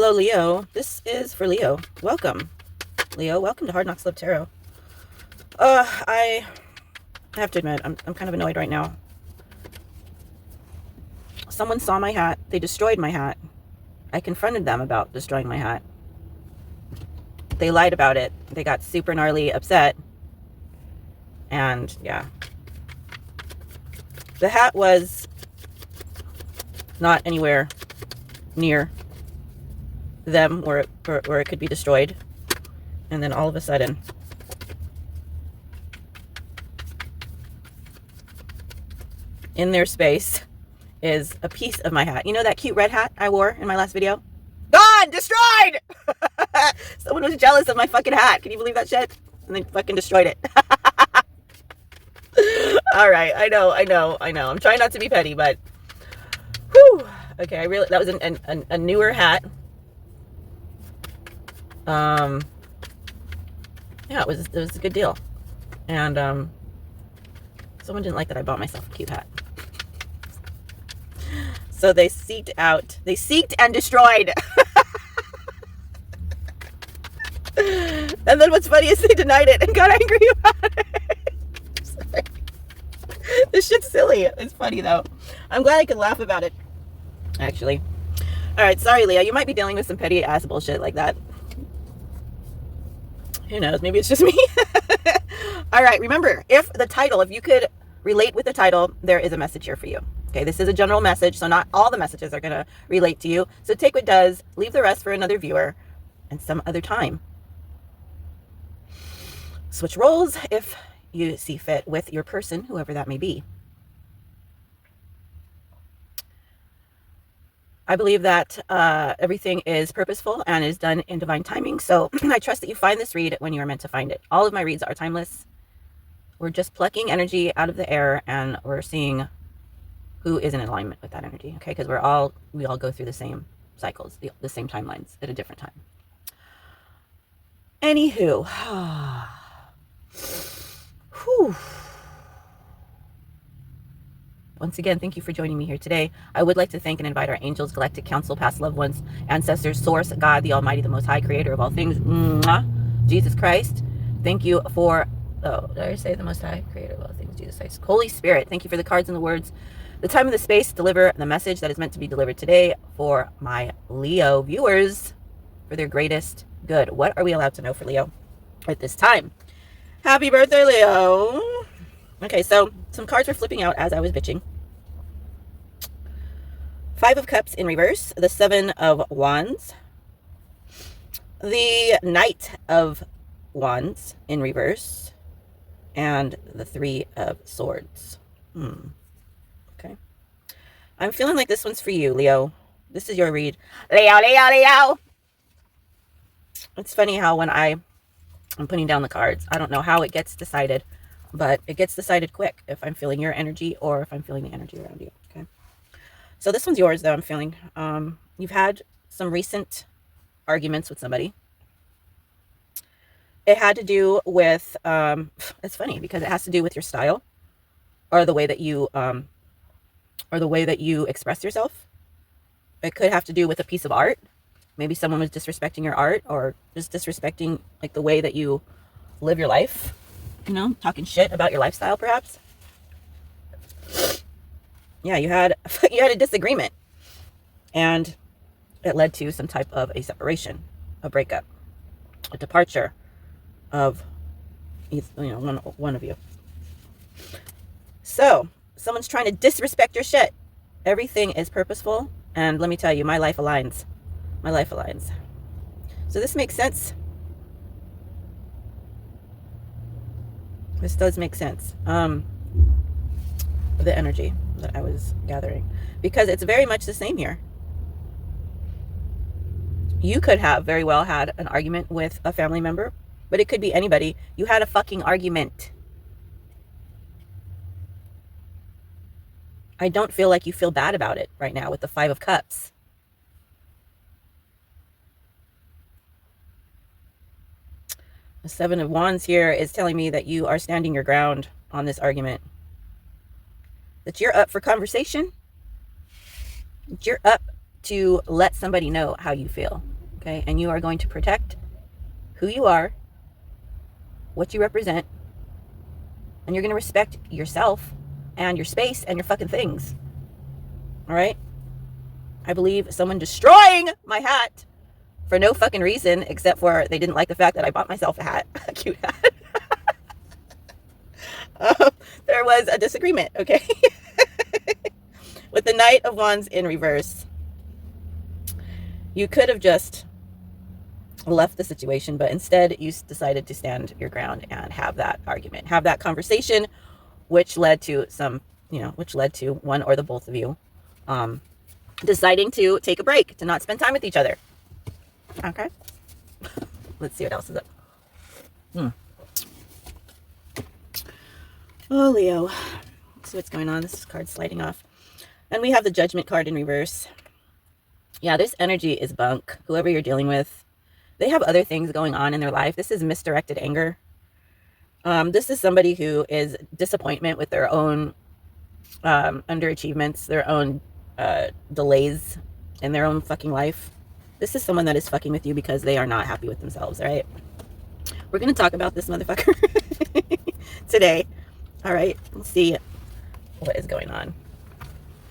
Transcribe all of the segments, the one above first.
Hello, Leo. This is for Leo. Welcome, Leo. Welcome to Hard Knocks Love Tarot. I have to admit, I'm kind of annoyed right now. Someone saw my hat. They destroyed my hat. I confronted them about destroying my hat. They lied about it. They got super gnarly upset. And yeah. The hat was not anywhere near them where it could be destroyed. And then all of a sudden, in their space is a piece of my hat. You know that cute red hat I wore in my last video? Gone! Destroyed! Someone was jealous of my fucking hat. Can you believe that shit? And they fucking destroyed it. All right, I know. I'm trying not to be petty, but whew. Okay, that was a newer hat. Yeah, it was a good deal. And someone didn't like that I bought myself a cute hat. So they seeked and destroyed. And then what's funny is they denied it and got angry about it. Sorry. This shit's silly. It's funny though. I'm glad I could laugh about it, actually. All right, sorry, Leo. You might be dealing with some petty ass bullshit like that. Who knows? Maybe it's just me. All right, remember, if you could relate with the title, there is a message here for you. Okay, this is a general message, so not all the messages are going to relate to you. So take what does, leave the rest for another viewer and some other time. Switch roles if you see fit with your person, whoever that may be. I believe that everything is purposeful and is done in divine timing. So I trust that you find this read when you are meant to find it. All of my reads are timeless. We're just plucking energy out of the air and we're seeing who is in alignment with that energy. Okay, because we all go through the same cycles, the same timelines at a different time. Anywho, whew. Once again, thank you for joining me here today. I would like to thank and invite our angels, galactic council, past loved ones, ancestors, source, God, the Almighty, the Most High, creator of all things, Jesus Christ. Thank you for, did I say the Most High, creator of all things, Jesus Christ. Holy Spirit, thank you for the cards and the words, the time and the space to deliver the message that is meant to be delivered today for my Leo viewers for their greatest good. What are we allowed to know for Leo at this time? Happy birthday, Leo. Okay, so some cards were flipping out as I was bitching. Five of Cups in reverse, the Seven of Wands, the Knight of Wands in reverse, and the Three of Swords. Okay. I'm feeling like this one's for you, Leo. This is your read. Leo. It's funny how when I'm putting down the cards, I don't know how it gets decided, but it gets decided quick if I'm feeling your energy or if I'm feeling the energy around you. Okay. So this one's yours, though, I'm feeling. You've had some recent arguments with somebody. It had to do with, it's funny because it has to do with your style or the way that you express yourself. It could have to do with a piece of art. Maybe someone was disrespecting your art or just disrespecting like the way that you live your life, talking shit about your lifestyle, perhaps. Yeah, you had a disagreement and it led to some type of a separation, a breakup, a departure of one of you. So someone's trying to disrespect your shit. Everything is purposeful, and let me tell you, my life aligns. So this makes sense. This does make sense. The energy that I was gathering, because it's very much the same here. You could have very well had an argument with a family member, but it could be anybody. You had a fucking argument. I don't feel like you feel bad about it right now with the Five of Cups. The Seven of Wands here is telling me that you are standing your ground on this argument. That you're up for conversation. That you're up to let somebody know how you feel. Okay, and you are going to protect who you are, what you represent, and you're going to respect yourself and your space and your fucking things. All right? I believe someone destroying my hat for no fucking reason except for they didn't like the fact that I bought myself a hat, a cute hat. There was a disagreement, okay? With the Knight of Wands in reverse. You could have just left the situation, but instead you decided to stand your ground and have that argument, have that conversation, which led to which led to one or the both of you deciding to take a break, to not spend time with each other. Okay. Let's see what else is up. Oh, Leo. Let's see what's going on. This card's sliding off. And we have the Judgment card in reverse. Yeah, this energy is bunk. Whoever you're dealing with, they have other things going on in their life. This is misdirected anger. This is somebody who is disappointment with their own underachievements, their own delays in their own fucking life. This is someone that is fucking with you because they are not happy with themselves, all right? We're going to talk about this motherfucker today. All right, let's see what is going on.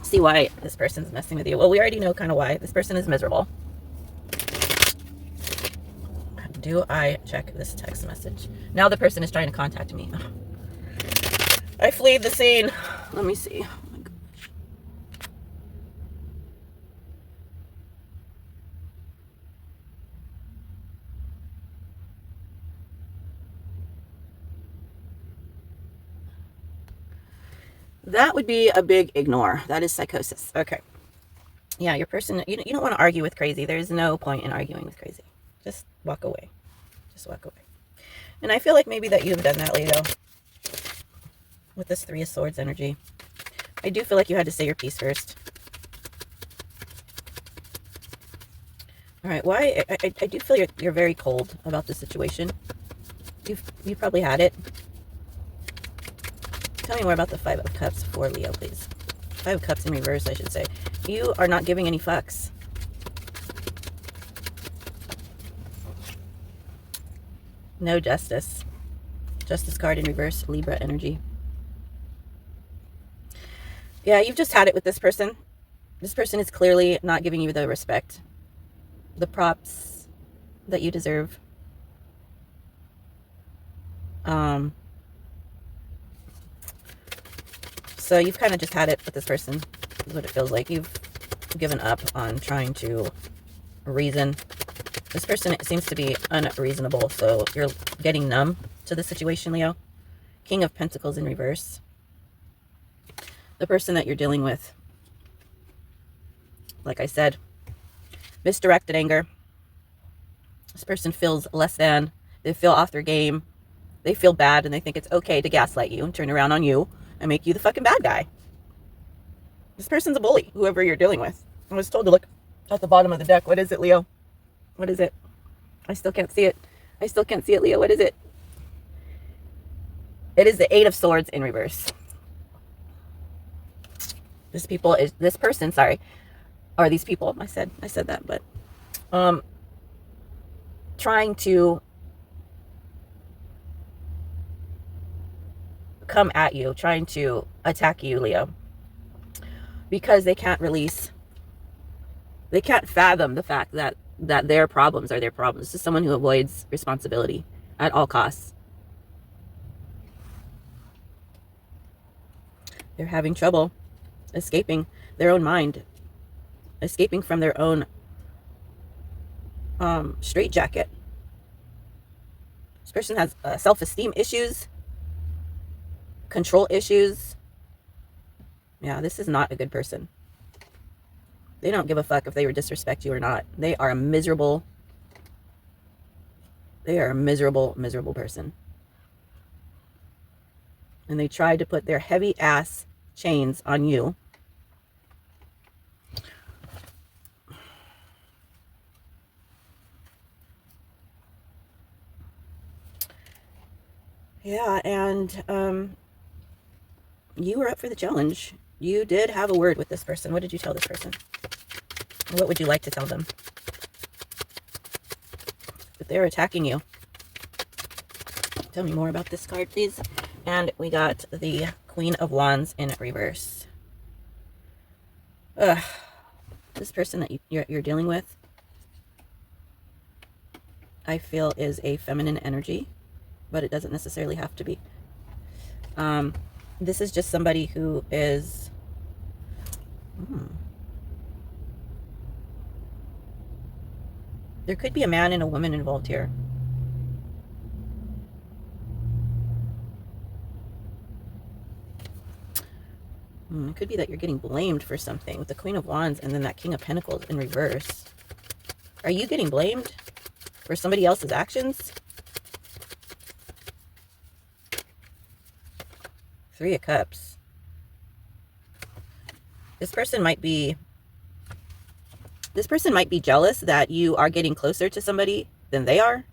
See why this person's messing with you. Well, we already know kind of why. This person is miserable. Do I check this text message? Now the person is trying to contact me. I fled the scene. Let me see. Oh my gosh. That would be a big ignore. That is psychosis. Okay. Yeah, your person, you don't want to argue with crazy. There's no point in arguing with crazy. Just walk away. Just walk away. And I feel like maybe that you've done that, Leo, with this Three of Swords energy. I do feel like you had to say your piece first. All right, why? I do feel you're very cold about this situation. You probably had it. Tell me more about the Five of Cups for Leo, please. Five of Cups in reverse, I should say. You are not giving any fucks. No justice. Justice card in reverse, Libra energy. Yeah, you've just had it with this person. This person is clearly not giving you the respect, the props that you deserve. So you've kind of just had it with this person, is what it feels like. You've given up on trying to reason. This person seems to be unreasonable, so you're getting numb to the situation, Leo. King of Pentacles in reverse. The person that you're dealing with, like I said, misdirected anger. This person feels less than. They feel off their game. They feel bad, and they think it's okay to gaslight you and turn around on you and make you the fucking bad guy. This person's a bully, whoever you're dealing with. I was told to look at the bottom of the deck. What is it, Leo? What is it? I still can't see it. I still can't see it, Leo. What is it? It is the Eight of Swords in reverse. This person, or these people, I said that, but trying to come at you, trying to attack you, Leo, because they can't fathom the fact that their problems are their problems. This is someone who avoids responsibility at all costs. They're having trouble escaping their own mind, escaping from their own straitjacket. This person has self-esteem issues, control issues. Yeah, this is not a good person. They don't give a fuck if they would disrespect you or not. They are a miserable, miserable person. And they tried to put their heavy ass chains on you. Yeah, and you were up for the challenge. You did have a word with this person. What did you tell this person? What would you like to tell them? They're attacking you. Tell me more about this card, please. And we got the Queen of Wands in reverse. This person that you're dealing with, I feel, is a feminine energy, but it doesn't necessarily have to be. This is just somebody who is... There could be a man and a woman involved here. It could be that you're getting blamed for something with the Queen of Wands and then that King of Pentacles in reverse. Are you getting blamed for somebody else's actions? Three of Cups. This person might be jealous that you are getting closer to somebody than they are.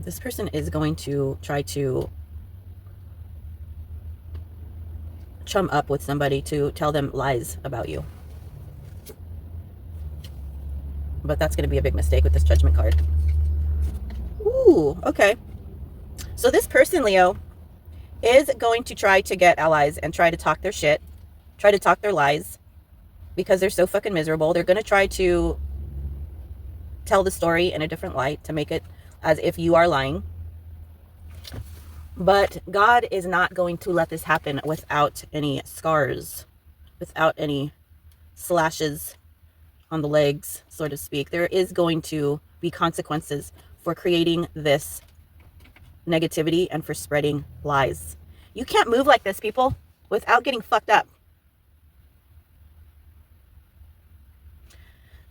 This person is going to try to chum up with somebody to tell them lies about you. But that's going to be a big mistake with this Judgment card. Ooh, okay. So this person, Leo, is going to try to get allies and try to talk their shit, try to talk their lies, because they're so fucking miserable. They're going to try to tell the story in a different light to make it as if you are lying. But God is not going to let this happen without any scars, without any slashes on the legs, so to speak. There is going to be consequences for creating this negativity and for spreading lies. You can't move like this, people, without getting fucked up.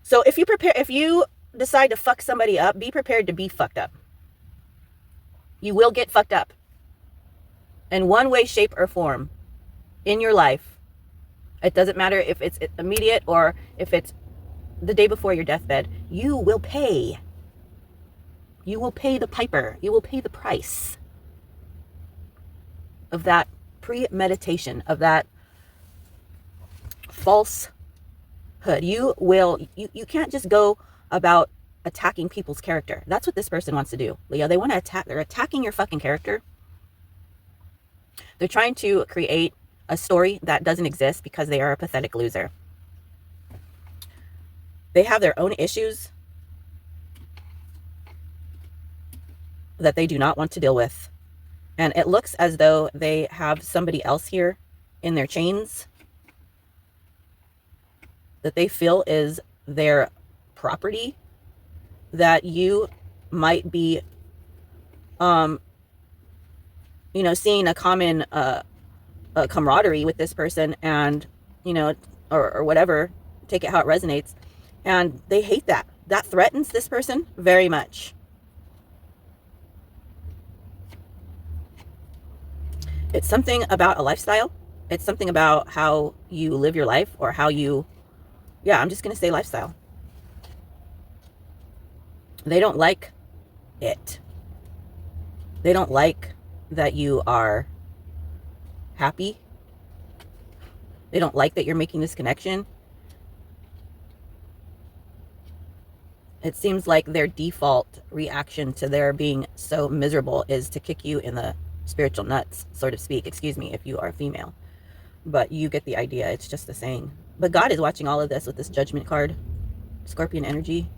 So if you decide to fuck somebody up, be prepared to be fucked up. You will get fucked up in one way, shape, or form in your life. It doesn't matter if it's immediate or if it's the day before your deathbed. You will pay. You will pay the piper. You will pay the price of that premeditation, of that falsehood. You can't just go about attacking people's character. That's what this person wants to do, Leo. They want to attack. They're attacking your fucking character. They're trying to create a story that doesn't exist because they are a pathetic loser. They have their own issues that they do not want to deal with. And it looks as though they have somebody else here in their chains that they feel is their property, that you might be, seeing a common camaraderie with this person and, or whatever, take it how it resonates. And they hate that. That threatens this person very much. It's something about a lifestyle. It's something about how you live your life, or how you, I'm just going to say lifestyle. They don't like it. They don't like that you are happy. They don't like that you're making this connection. It seems like their default reaction to their being so miserable is to kick you in the spiritual nuts, so to speak. Excuse me if you are a female. But you get the idea. It's just a saying. But God is watching all of this with this Judgment card. Scorpion energy.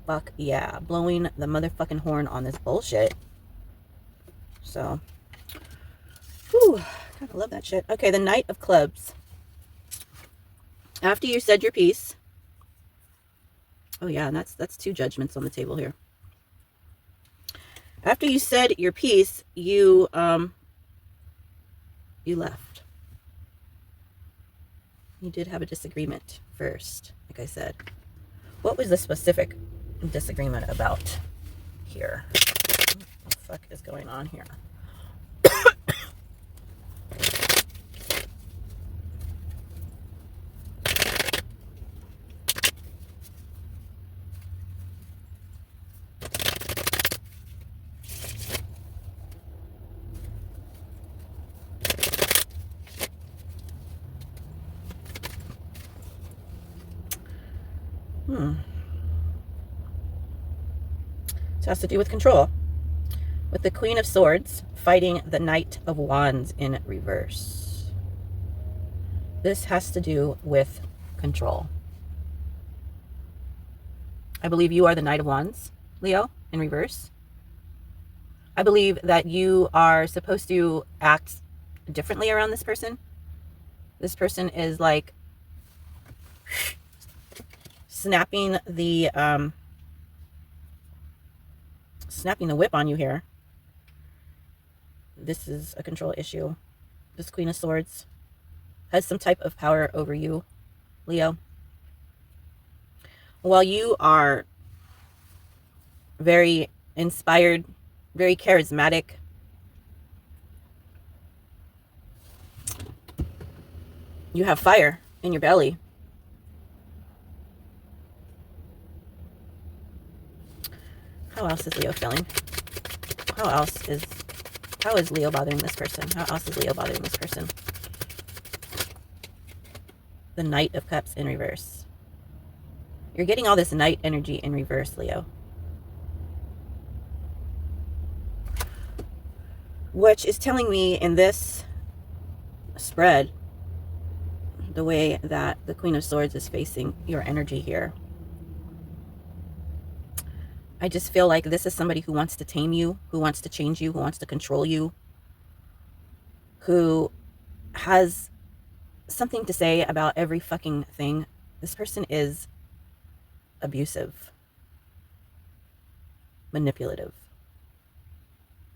Fuck yeah. Blowing the motherfucking horn on this bullshit. So. Whew. Kind of love that shit. Okay, the Knight of Clubs. After you said your piece. Oh yeah, and that's two judgments on the table here. After you said your piece, you left. You did have a disagreement first, like I said. What was the specific disagreement about here? What the fuck is going on here? It has to do with control. With the Queen of Swords fighting the Knight of Wands in reverse. This has to do with control. I believe you are the Knight of Wands, Leo, in reverse. I believe that you are supposed to act differently around this person. This person is like snapping the whip on you here. This is a control issue. This Queen of Swords has some type of power over you, Leo. While you are very inspired, very charismatic, you have fire in your belly. How else is Leo feeling? How is Leo bothering this person? How else is Leo bothering this person? The Knight of Cups in reverse. You're getting all this Knight energy in reverse, Leo. Which is telling me in this spread, the way that the Queen of Swords is facing your energy here. I just feel like this is somebody who wants to tame you, who wants to change you, who wants to control you, who has something to say about every fucking thing. This person is abusive, manipulative,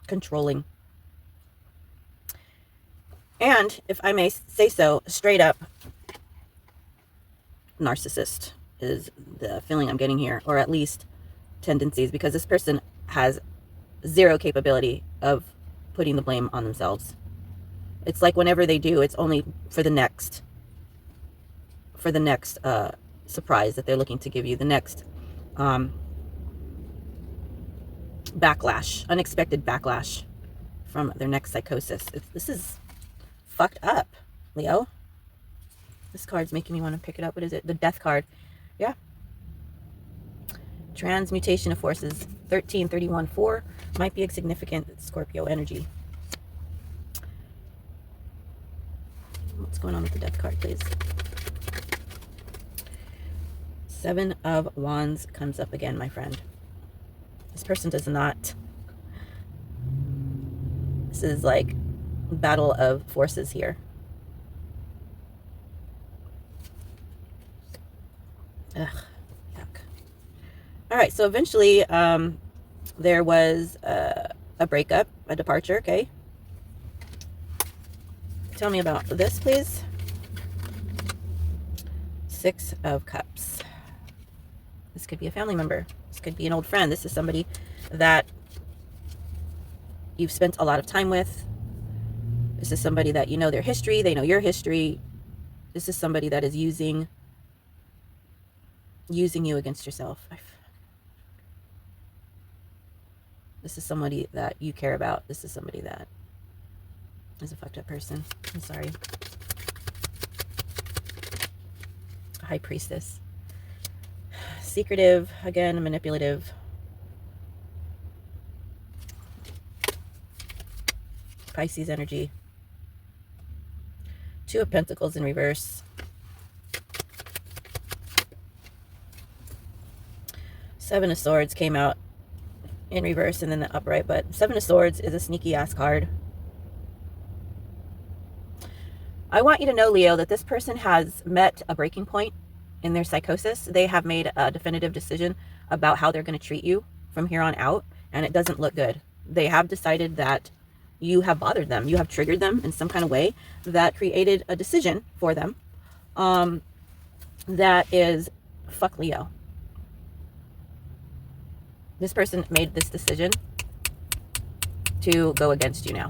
controlling. And if I may say so, straight up narcissist is the feeling I'm getting here, or at least tendencies, because this person has zero capability of putting the blame on themselves. It's like whenever they do, it's only for the next surprise that they're looking to give you, the next backlash, unexpected backlash from their next psychosis. This is fucked up, Leo. This card's making me want to pick it up. What is it? The Death card. Yeah. Transmutation of forces. 1331-4 might be a significant Scorpio energy. What's going on with the Death card, please? Seven of Wands comes up again, my friend. This person does not... This is like battle of forces here. Ugh, yuck. All right, so eventually there was a breakup, a departure, okay? Tell me about this, please. Six of Cups. This could be a family member. This could be an old friend. This is somebody that you've spent a lot of time with. This is somebody that you know their history. They know your history. This is somebody that is using you against yourself. This is somebody that you care about. This is somebody that is a fucked up person. I'm sorry. High Priestess. Secretive, again, manipulative. Pisces energy. Two of Pentacles in reverse. Seven of Swords came out in reverse and then the upright, but Seven of Swords is a sneaky ass card. I want you to know, Leo, that this person has met a breaking point in their psychosis. They have made a definitive decision about how they're going to treat you from here on out, and it doesn't look good. They have decided that you have bothered them. You have triggered them in some kind of way that created a decision for them that is fuck Leo. This person made this decision to go against you now.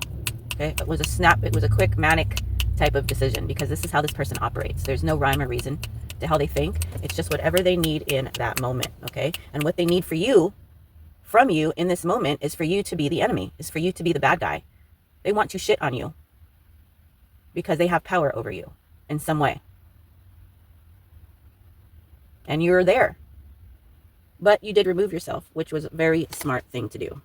Okay, it was a snap. It was a quick manic type of decision, because this is how this person operates. There's no rhyme or reason to how they think. It's just whatever they need in that moment. Okay, and what they need for you, from you in this moment, is for you to be the enemy, is for you to be the bad guy. They want to shit on you because they have power over you in some way, and you're there. But you did remove yourself, which was a very smart thing to do.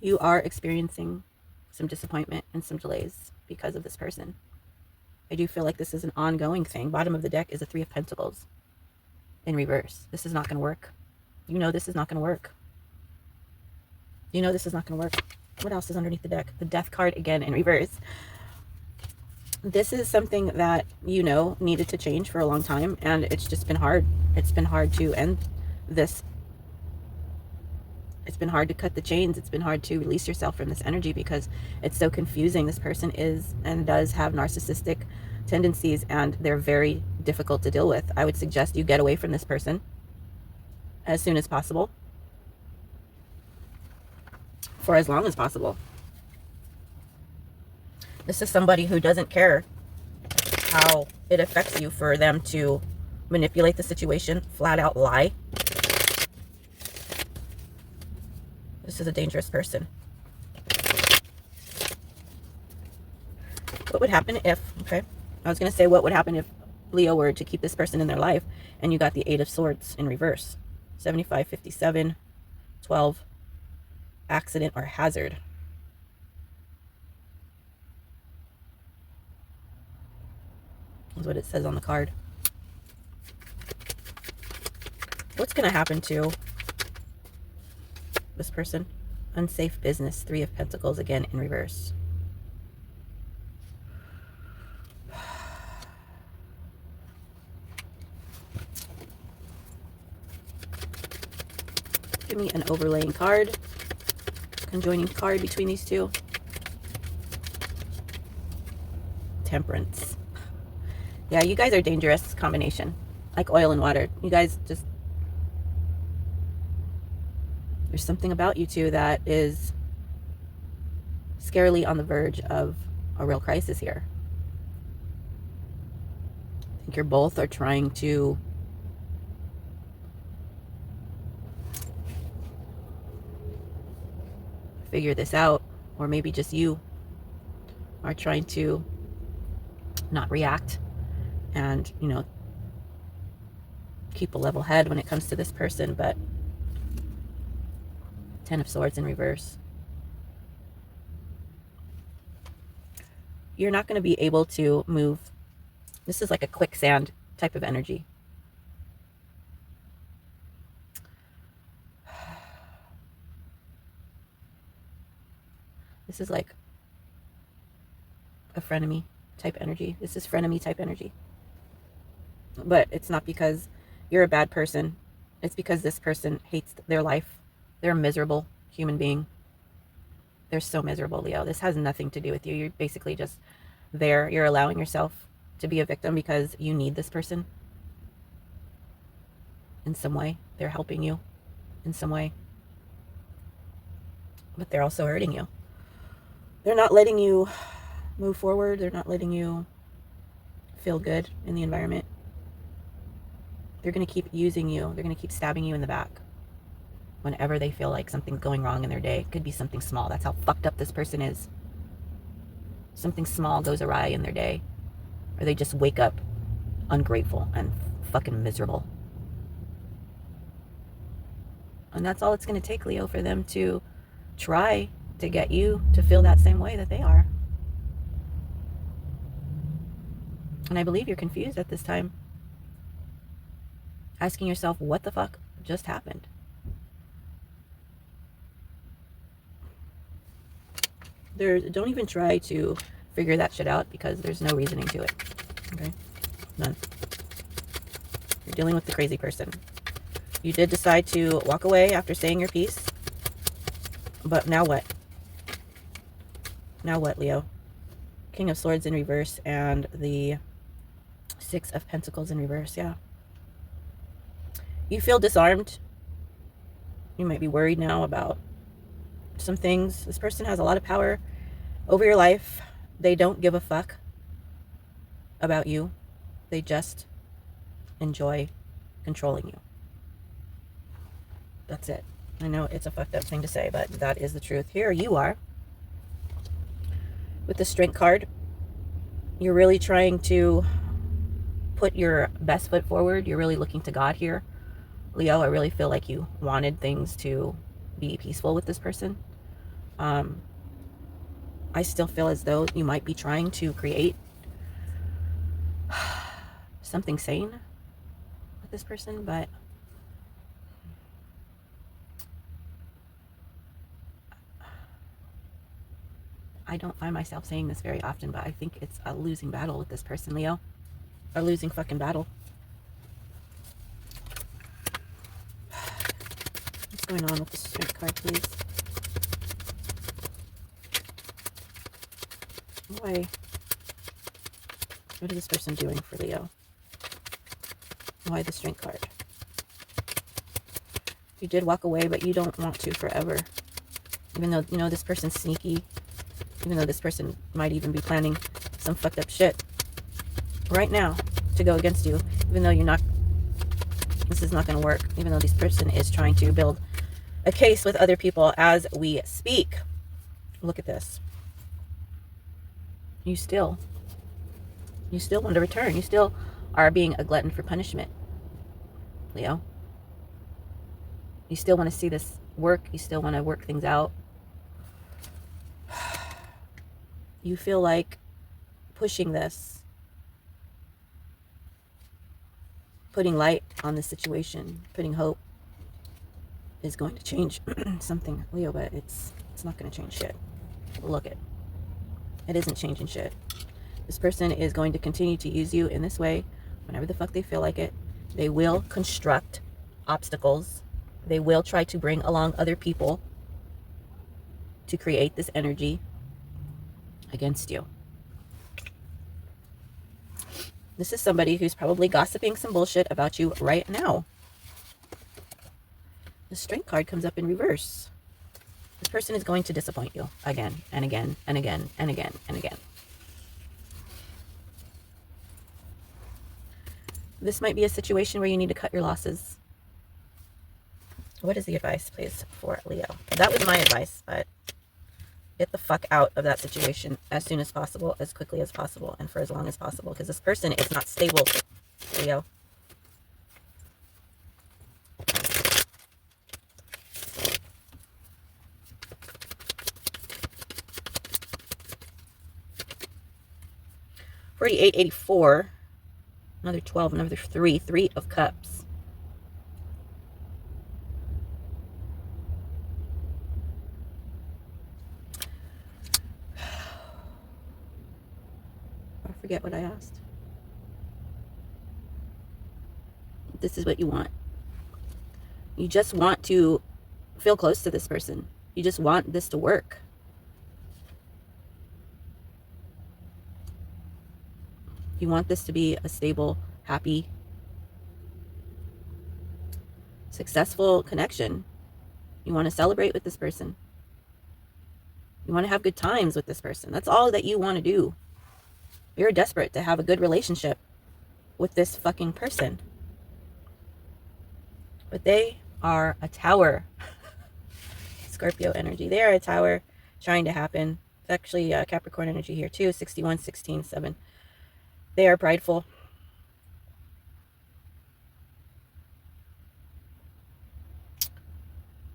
You are experiencing some disappointment and some delays because of this person. I do feel like this is an ongoing thing. Bottom of the deck is a 3 of Pentacles in reverse. This is not going to work. You know this is not going to work. You know this is not going to work. What else is underneath the deck? The Death card again in reverse. This is something that you know needed to change for a long time, and it's just been hard. It's been hard to end this. It's been hard to cut the chains. It's been hard to release yourself from this energy because it's so confusing. This person is and does have narcissistic tendencies, and they're very difficult to deal with. I would suggest you get away from this person as soon as possible, for as long as possible. This is somebody who doesn't care how it affects you for them to manipulate the situation, flat out lie. This is a dangerous person. What would happen if, okay, I was going to say what would happen if Leo were to keep this person in their life and you got the 8 of Swords in reverse. 75, 57, 12, accident or hazard. Is what it says on the card. What's going to happen to this person? Unsafe business. 3 of Pentacles again in reverse. Give me an overlaying card. Conjoining card between these two. Temperance. Yeah, you guys are a dangerous combination. Like oil and water. You guys just... There's something about you two that is scarily on the verge of a real crisis here. I think you're both are trying to figure this out, or maybe just you are trying to not react and, you know, keep a level head when it comes to this person. But 10 of Swords in reverse. You're not going to be able to move. This is like a quicksand type of energy. This is like a frenemy type energy. This is frenemy type energy. But it's not because you're a bad person. It's because this person hates their life. They're a miserable human being. They're so miserable, Leo. This has nothing to do with you. You're basically just there. You're allowing yourself to be a victim because you need this person in some way. They're helping you in some way. But they're also hurting you. They're not letting you move forward. They're not letting you feel good in the environment. They're going to keep using you. They're going to keep stabbing you in the back whenever they feel like something's going wrong in their day. It could be something small. That's how fucked up this person is. Something small goes awry in their day, or they just wake up ungrateful and fucking miserable. And that's all it's going to take, Leo, for them to try to get you to feel that same way that they are. And I believe you're confused at this time, asking yourself, what the fuck just happened? Don't even try to figure that shit out, because there's no reasoning to it. Okay? None. You're dealing with the crazy person. You did decide to walk away after saying your piece. But now what? Now what, Leo? King of Swords in reverse and the 6 of Pentacles in reverse. Yeah. You feel disarmed. You might be worried now about some things. This person has a lot of power over your life. They don't give a fuck about you. They just enjoy controlling you. That's it. I know it's a fucked up thing to say, but that is the truth. Here you are with the Strength card. You're really trying to put your best foot forward. You're really looking to God here. Leo, I really feel like you wanted things to be peaceful with this person. I still feel as though you might be trying to create something sane with this person, but I don't find myself saying this very often, but I think it's a losing battle with this person, Leo. A losing fucking battle. What's going on with the strength card, please? Why? What is this person doing for Leo? Why the strength card? You did walk away, but you don't want to forever. Even though, you know, this person's sneaky. Even though this person might even be planning some fucked up shit right now to go against you. Even though you're not, this is not going to work. Even though this person is trying to build a case with other people as we speak. Look at this. You still want to return. You still are being a glutton for punishment, Leo. You still want to see this work. You still want to work things out. You feel like pushing this, putting light on the situation, putting hope is going to change something, Leo, but it's not going to change shit. Look it. It isn't changing shit. This person is going to continue to use you in this way whenever the fuck they feel like it. They will construct obstacles. They will try to bring along other people to create this energy against you. This is somebody who's probably gossiping some bullshit about you right now. The Strength card comes up in reverse. This person is going to disappoint you again and again and again and again and again. This might be a situation where you need to cut your losses. What is the advice, please, for Leo? That was my advice, but get the fuck out of that situation as soon as possible, as quickly as possible, and for as long as possible, because this person is not stable, Leo. $48, $84, another 12, another 3, 3 of Cups. I forget what I asked. This is what you want. You just want to feel close to this person. You just want this to work. You want this to be a stable, happy, successful connection. You want to celebrate with this person. You want to have good times with this person. That's all that you want to do. You're desperate to have a good relationship with this fucking person. But they are a tower. Scorpio energy. They are a tower trying to happen. It's actually Capricorn energy here too. 61, 16, 7. They are prideful.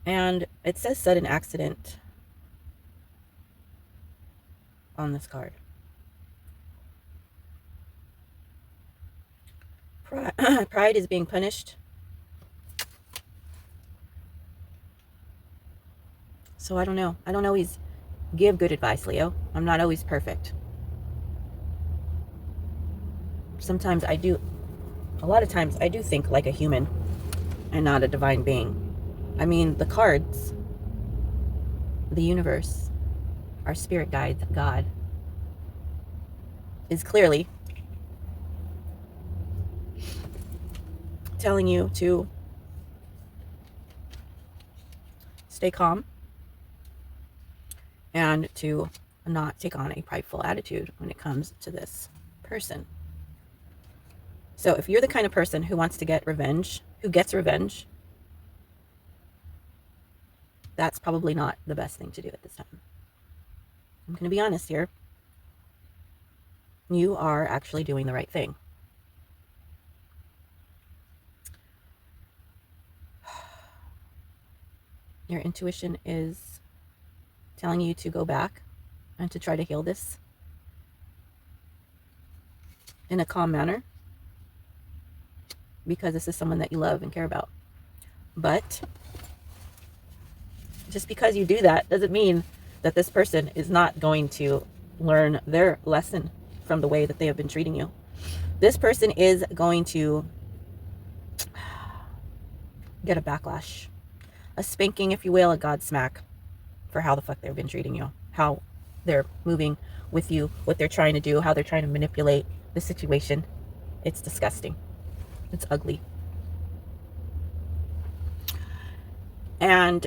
And it says sudden accident on this card. Pride is being punished. So I don't know. I don't always give good advice, Leo. I'm not always perfect. Sometimes I do, a lot of times I do think like a human and not a divine being. I mean, the cards, the universe, our spirit guides, God, is clearly telling you to stay calm and to not take on a prideful attitude when it comes to this person. So if you're the kind of person who wants to get revenge, who gets revenge, that's probably not the best thing to do at this time. I'm going to be honest here. You are actually doing the right thing. Your intuition is telling you to go back and to try to heal this in a calm manner, because this is someone that you love and care about. But just because you do that doesn't mean that this person is not going to learn their lesson from the way that they have been treating you. This person is going to get a backlash, a spanking, if you will, a Godsmack for how the fuck they've been treating you, how they're moving with you, what they're trying to do, how they're trying to manipulate the situation. It's disgusting. It's ugly. And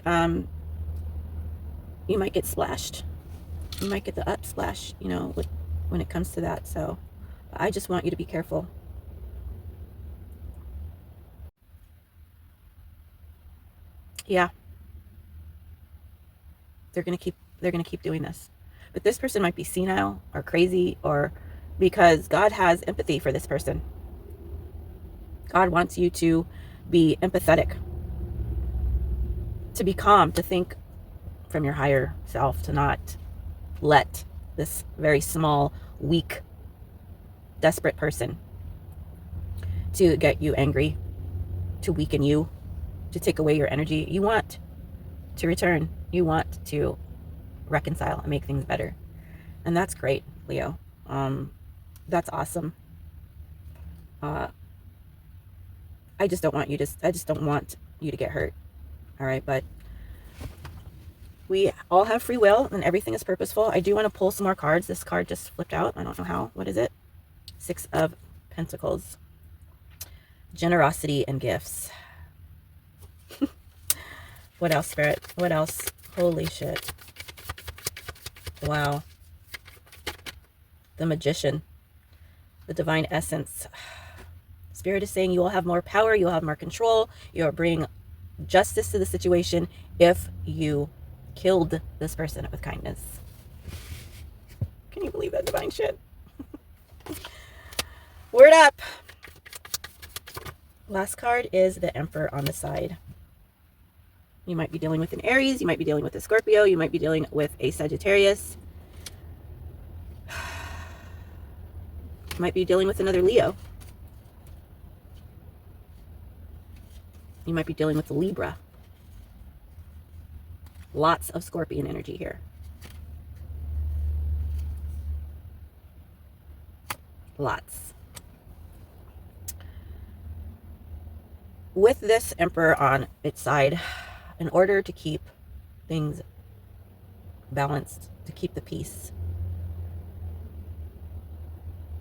you might get splashed. You might get the upsplash, you know, when it comes to that. So I just want you to be careful. Yeah. They're going to keep doing this. But this person might be senile or crazy, or because God has empathy for this person. God wants you to be empathetic, to be calm, to think from your higher self, to not let this very small, weak, desperate person to get you angry, to weaken you, to take away your energy. You want to return. You want to reconcile and make things better. And that's great, Leo. That's awesome. I just don't want you to get hurt. All right. But we all have free will and everything is purposeful. I do want to pull some more cards. This card just flipped out. I don't know how. What is it? 6 of Pentacles. Generosity and gifts. What else, Spirit? What else? Holy shit. Wow. The Magician. The Divine Essence. Spirit is saying you will have more power. You will have more control. You will bring justice to the situation if you killed this person with kindness. Can you believe that divine shit? Word up. Last card is the Emperor on the side. You might be dealing with an Aries. You might be dealing with a Scorpio. You might be dealing with a Sagittarius. You might be dealing with another Leo. You might be dealing with a Libra. Lots of Scorpion energy here. Lots. With this Emperor on its side, in order to keep things balanced, to keep the peace,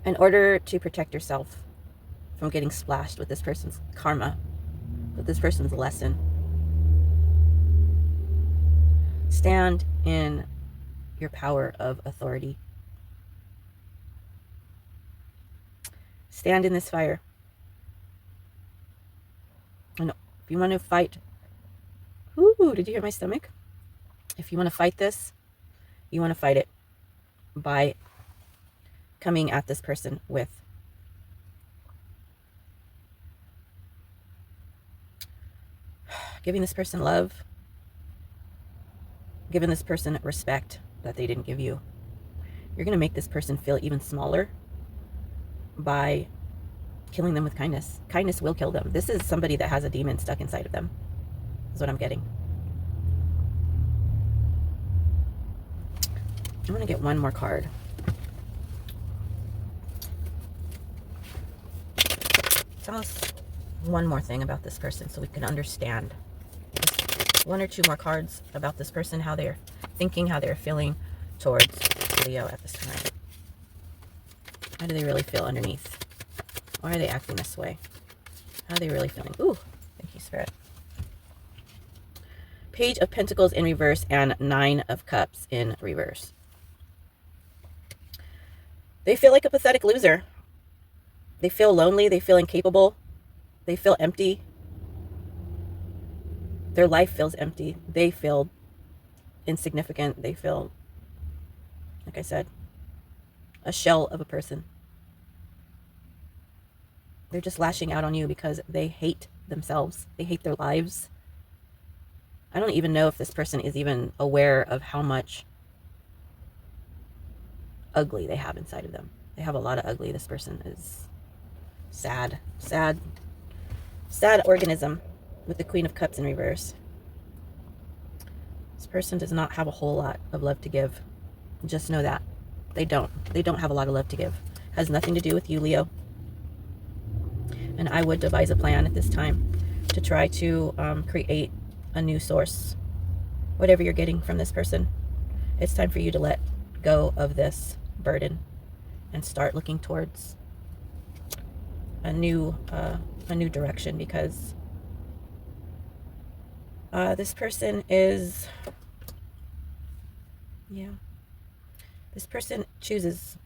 in order to protect yourself from getting splashed with this person's karma, with this person's lesson, stand in your power of authority. Stand in this fire. And if you want to fight, ooh, did you hear my stomach? If you want to fight this, you want to fight it by coming at this person with giving this person love, giving this person respect that they didn't give you. You're going to make this person feel even smaller by killing them with kindness. Kindness will kill them. This is somebody that has a demon stuck inside of them. That's what I'm getting. I'm going to get one more card. Tell us one more thing about this person so we can understand. Just 1 or 2 more cards about this person, how they're thinking, how they're feeling towards Leo at this time. How do they really feel underneath? Why are they acting this way? How are they really feeling? Ooh, thank you, Spirit. Page of Pentacles in reverse and 9 of Cups in reverse. They feel like a pathetic loser. They feel lonely. They feel incapable. They feel empty. Their life feels empty. They feel insignificant. They feel, like I said, a shell of a person. They're just lashing out on you because they hate themselves. They hate their lives. I don't even know if this person is even aware of how much ugly they have inside of them. They have a lot of ugly. This person is sad, sad, sad organism with the Queen of Cups in reverse. This person does not have a whole lot of love to give. Just know that. They don't have a lot of love to give. Has nothing to do with you, Leo. And I would devise a plan at this time to try to create a new source. Whatever you're getting from this person, it's time for you to let go of this burden and start looking towards a new direction, because this person is, yeah, this person chooses.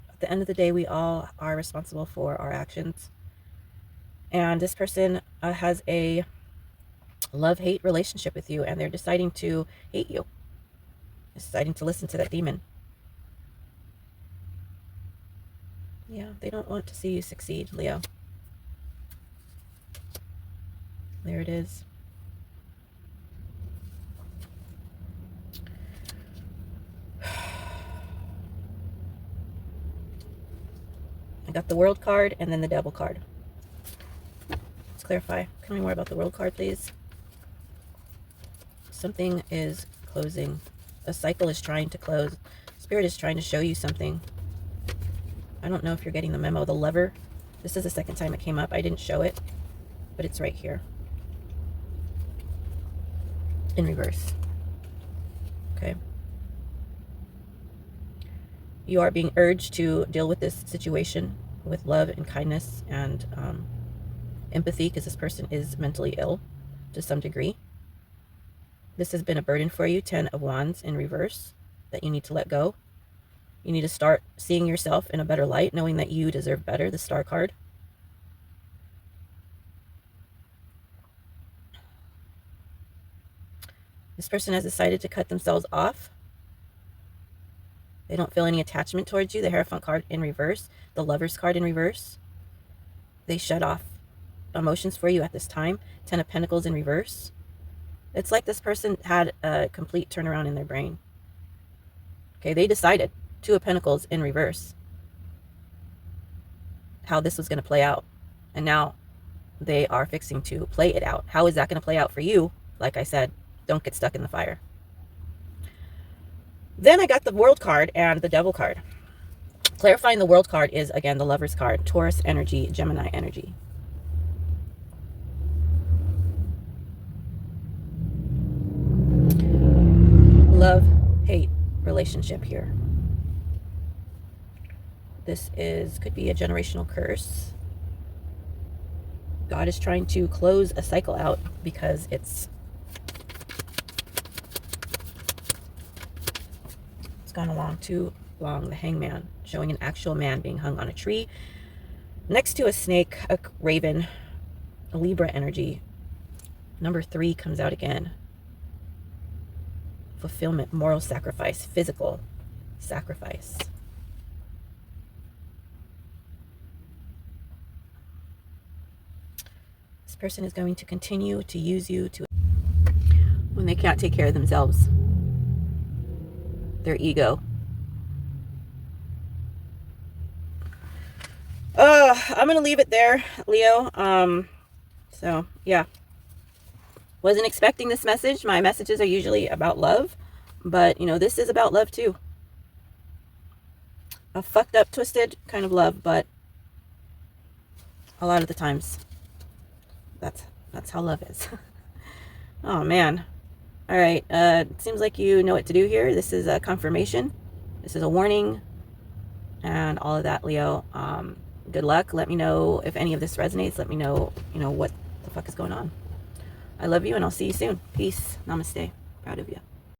At the end of the day, we all are responsible for our actions. And this person has a love-hate relationship with you, and they're deciding to hate you. Deciding to listen to that demon. Yeah, they don't want to see you succeed, Leo. There it is. I got the World card and then the Devil card. Let's clarify. Tell me more about the World card, please. Something is closing. A cycle is trying to close. Spirit is trying to show you something. I don't know if you're getting the memo. The Lover. This is the second time it came up. I didn't show it, but it's right here. In reverse. Okay. You are being urged to deal with this situation with love and kindness and empathy, because this person is mentally ill to some degree. This has been a burden for you, 10 of Wands in reverse, that you need to let go. You need to start seeing yourself in a better light, knowing that you deserve better, the Star card. This person has decided to cut themselves off. They don't feel any attachment towards you. The Hierophant card in reverse, the Lover's card in reverse. They shut off emotions for you at this time. 10 of Pentacles in reverse. It's like this person had a complete turnaround in their brain. Okay, they decided, 2 of Pentacles in reverse, how this was going to play out. And now they are fixing to play it out. How is that going to play out for you? Like I said, don't get stuck in the fire. Then I got the World card and the Devil card. Clarifying the World card is, again, the Lover's card. Taurus energy, Gemini energy. Love-hate relationship here. This could be a generational curse. God is trying to close a cycle out because it's gone along too long. The Hangman, showing an actual man being hung on a tree next to a snake, a raven, a Libra energy. Number 3 comes out again. Fulfillment, moral sacrifice, physical sacrifice. This person is going to continue to use you to when they can't take care of themselves. Their ego. I'm gonna leave it there, Leo. So yeah, wasn't expecting this message. My messages are usually about love, but you know, this is about love too. A fucked up, twisted kind of love, but a lot of the times that's how love is. Oh man. All right, it seems like you know what to do here. This is a confirmation. This is a warning and all of that, Leo. Good luck. Let me know if any of this resonates. Let me know, what the fuck is going on. I love you, and I'll see you soon. Peace. Namaste. Proud of you.